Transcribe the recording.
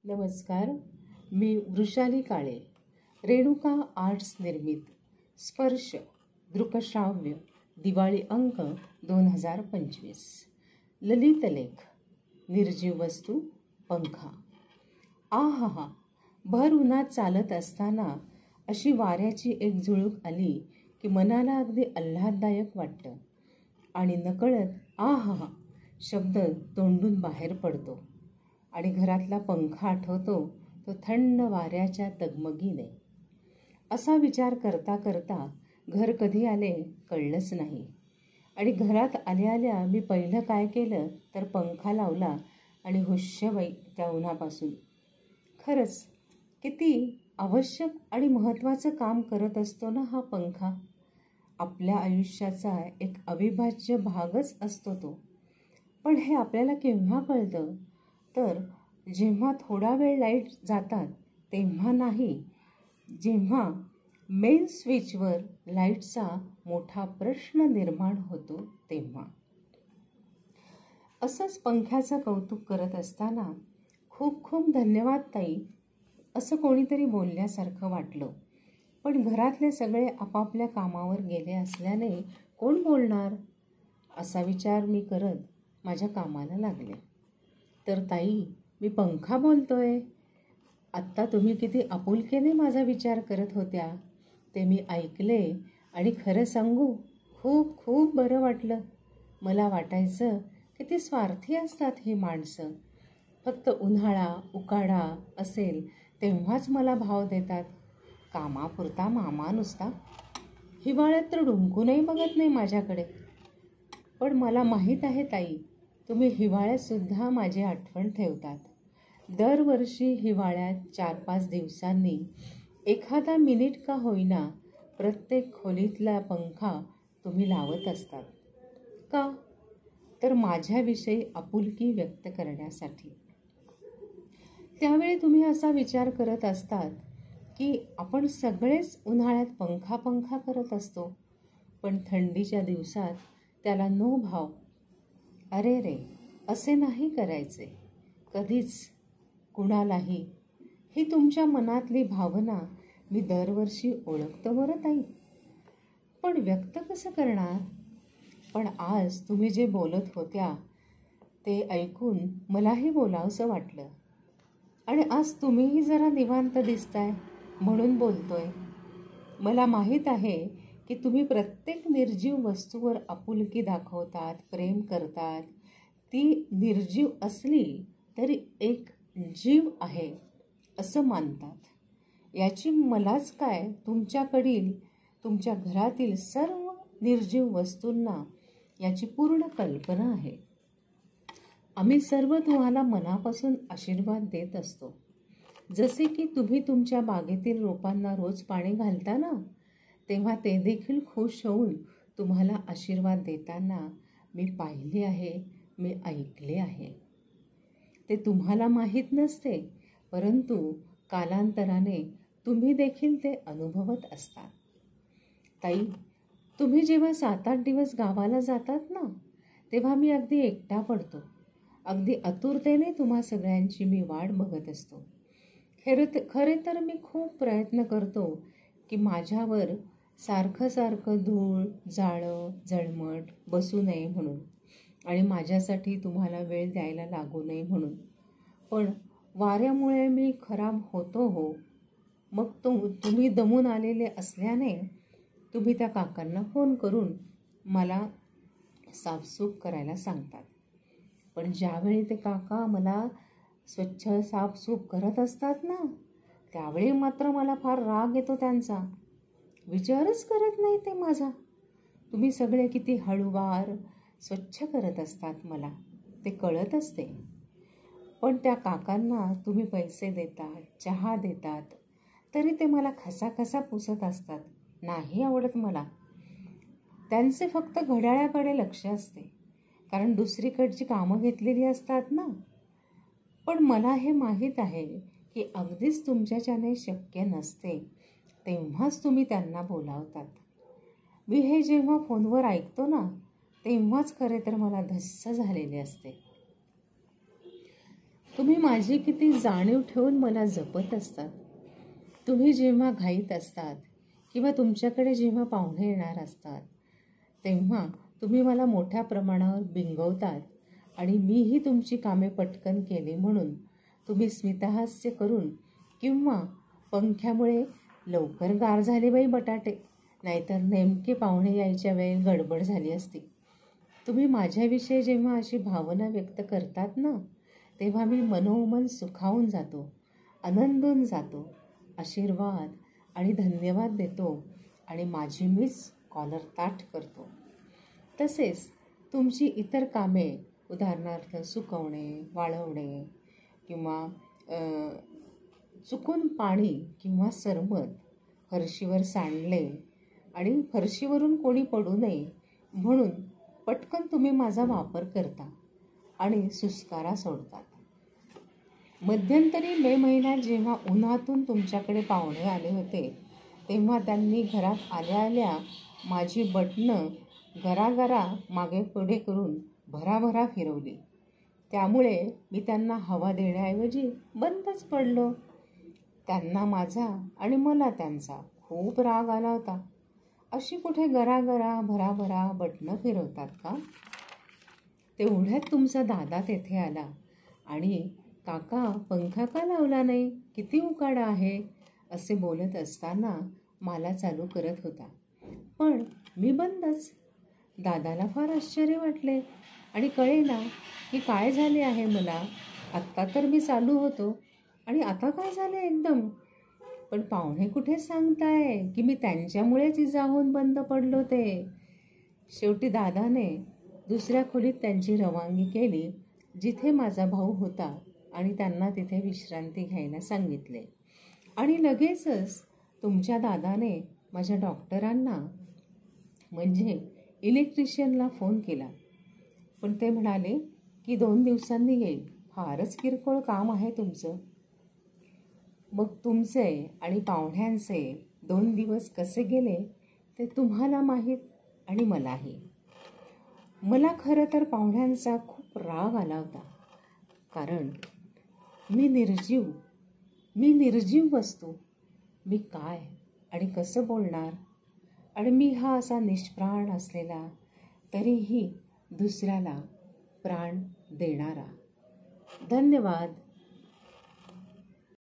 नमस्कार. मी वृषाली काळे. रेणुका आर्ट्स निर्मित स्पर्श दृकश्राव्य दिवाळी अंक 2025. ललितलेख. निर्जीव वस्तू पंखा. आहा, भर उन्हात चालत असताना अशी वाऱ्याची एक झुळूक आली की मनाला अगदी आल्हाददायक वाटतं आणि नकळत आहा शब्द तोंडून बाहेर पडतो आणि घरातला पंखा आठवतो, तो थंड वाऱ्याच्या तगमगीने. असा विचार करता करता घर कधी आले कळलंच नाही आणि घरात आल्या आल्या मी पहिलं काय केलं तर पंखा लावला आणि हुश्यबाई त्या उन्हापासून. खरंच किती आवश्यक आणि महत्त्वाचं काम करत असतो ना हा पंखा. आपल्या आयुष्याचा एक अविभाज्य भागच असतो तो. पण हे आपल्याला केव्हा कळतं तर जेव्हा थोडा वेळ लाईट जातात तेव्हा नाही, जेव्हा मेन स्विचवर लाईटचा मोठा प्रश्न निर्माण होतो तेव्हा. असंच पंख्याचं कौतुक करत असताना खूप खूप धन्यवाद ताई असं कोणीतरी बोलल्यासारखं वाटलं. पण घरातले सगळे आपापल्या कामावर गेले असल्याने कोण बोलणार असा विचार मी करत माझ्या कामाला लागले. तर ताई, मी पंखा बोलतोय. आत्ता तुम्ही किती आपुलकीने माझा विचार करत होत्या ते मी ऐकले आणि खरं सांगू खूप खूप बरं वाटलं. मला वाटायचं किती स्वार्थी असतात ही माणसं. फक्त उन्हाळा उकाडा असेल तेव्हाच मला भाव देतात. कामापुरता मामा नुसता. हिवाळ्यात तर डुंकूनही बघत नाही माझ्याकडे. पण मला माहीत आहे ताई, तुम्ही हिवाळ्यातसुद्धा माझी आठवण ठेवतात. दरवर्षी हिवाळ्यात 4-5 दिवसांनी एखादा मिनिट का होईना प्रत्येक खोलीतला पंखा तुम्ही लावत असतात. का तर माझ्याविषयी आपुलकी व्यक्त करण्यासाठी. त्यावेळी तुम्ही असा विचार करत असतात की आपण सगळेच उन्हाळ्यात पंखा करत असतो, पण थंडीच्या दिवसात त्याला नो भाव. अरे रे, असे नाही करायचे कधीच कुणालाही. ही तुमच्या मनातली भावना मी दरवर्षी ओळखतो बरं ताई, पण व्यक्त कसं करणार. पण आज तुम्ही जे बोलत होत्या ते ऐकून मलाही बोलावंसं वाटलं आणि आज तुम्हीही जरा निवांत दिसताय म्हणून बोलतोय. मला माहीत आहे की तुम्ही प्रत्येक निर्जीव वस्तूवर आपुलकी दाखवतात, प्रेम करतात. ती निर्जीव असली तरी एक जीव आहे असं मानतात. याची मलाच काय, तुमच्याकडील तुमच्या घरातील सर्व निर्जीव वस्तूंना याची पूर्ण कल्पना आहे. आम्ही सर्व तुम्हाला मनापासून आशीर्वाद देत असतो. जसे की तुम्ही तुमच्या बागेतील रोपांना रोज पाणी घालता ना, तेव्हा ते देखील खुश होऊन तुम्हाला आशीर्वाद देताना मी पाहिले आहे, मी ऐकले आहे. ते तुम्हाला माहीत नसते, परंतु कालांतराने तुम्ही देखील ते अनुभवत असतात. ताई, तुम्ही जेव्हा 7-8 दिवस गावाला जातात ना, तेव्हा मी अगदी एकटा पडतो. अगदी आतुरतेने तुम्हा सगळ्यांची मी वाट बघत असतो. खरे तर मी खूप प्रयत्न करतो की माझ्यावर सारखं धूळ जाळं जळमट बसू नये म्हणून आणि माझ्यासाठी तुम्हाला वेळ द्यायला लागू नये म्हणून. पण वाऱ्यामुळे मी खराब होतो हो. मग तुम्ही दमून आलेले असल्याने तुम्ही त्या काकांना फोन करून मला साफसूफ करायला सांगतात. पण ज्यावेळी ते काका मला स्वच्छ साफसूफ करत असतात ना, त्यावेळी मात्र मला फार राग येतो त्यांचा. विचारच करत नाही ते माझा. तुम्ही सगळे किती हळूवार स्वच्छ करत असतात मला ते कळत असते. पण त्या काकांना तुम्ही पैसे देतात, चहा देतात, तरी ते मला खसा पुसत असतात. नाही आवडत मला. त्यांचे फक्त घड्याळाकडे लक्ष असते, कारण दुसरीकडची कामं घेतलेली असतात ना. पण मला हे माहीत आहे की अगदीच तुमच्याच्याने शक्य नसते तेव्हाच तुम्ही त्यांना बोलावतात. मी हे जेव्हा फोनवर ऐकतो ना, तेव्हाच खरे तर मला धस्स झालेले असते. तुम्ही माझी किती जाणीव ठेवून मला जपत असतात. तुम्ही जेव्हा घाईत असतात किंवा तुमच्याकडे जेव्हा पाहुणे येणार असतात तेव्हा तुम्ही मला मोठ्या प्रमाणावर बिंगवतात आणि मीही तुमची कामे पटकन केली म्हणून तुम्ही स्मितहास्य करून किंवा पंख्यामुळे लवकर गार झाले बाई बटाटे, नाहीतर नेमके पाहुणे यायच्या वेळी गडबड झाली असती. तुम्ही माझ्याविषयी जेव्हा अशी भावना व्यक्त करतात ना तेव्हा मी मनोमन सुखावून जातो, आनंदून जातो, आशीर्वाद आणि धन्यवाद देतो आणि माझी मीच कॉलर ताठ करतो. तसेच तुमची इतर कामे, उदाहरणार्थ सुकवणे, वाळवणे किंवा चुकून पाणी किंवा सरबत फरशीवर सांडले आणि फरशीवरून कोणी पडू नये म्हणून पटकन तुम्ही माझा वापर करता आणि सुस्कारा सोडतात. मध्यंतरी मे महिन्यात जेव्हा उन्हातून तुमच्याकडे पाहुणे आले होते तेव्हा त्यांनी घरात आल्या आल्या माझी बटणं घराघरा मागे पुढे करून भराभरा फिरवली. त्यामुळे मी त्यांना हवा देण्याऐवजी बंदच पडलो. त्यांना माझा आणि मला त्यांचा खूप राग आला होता. अशी कुठे घराघरा भराभरा बटणं फिरवतात का? तेवढ्यात तुमचा दादा तेथे आला आणि काका पंखा का लावला नाही, किती उकाडा आहे असे बोलत असताना मला चालू करत होता. पण मी बंदच. दादाला फार आश्चर्य वाटले आणि कळेना की काय झाले आहे मला. आत्ता तर मी चालू होतो आणि आता काय झाले एकदम. पण पाहुणे कुठे सांगताय की मी त्यांच्यामुळेच इजा होऊन बंद पडलो ते. शेवटी दादाने दुसऱ्या खोलीत त्यांची रवानगी केली जिथे माझा भाऊ होता आणि त्यांना तिथे विश्रांती घ्यायला सांगितले. आणि लगेचच तुमच्या दादाने माझ्या डॉक्टरांना म्हणजे इलेक्ट्रिशियनला फोन केला. पण ते म्हणाले की 2 दिवसांनी येईल, फारच किरकोळ काम आहे तुमचं. मग तुमचे आणि पाहुण्यांचे 2 दिवस कसे गेले ते तुम्हाला माहीत आणि मलाही. मला खरं तर पाहुण्यांचा खूप राग आला होता. कारण मी निर्जीव वस्तू. मी काय आणि कसं बोलणार. आणि मी हा असा निष्प्राण असलेला तरीही दुसऱ्याला प्राण देणारा. धन्यवाद.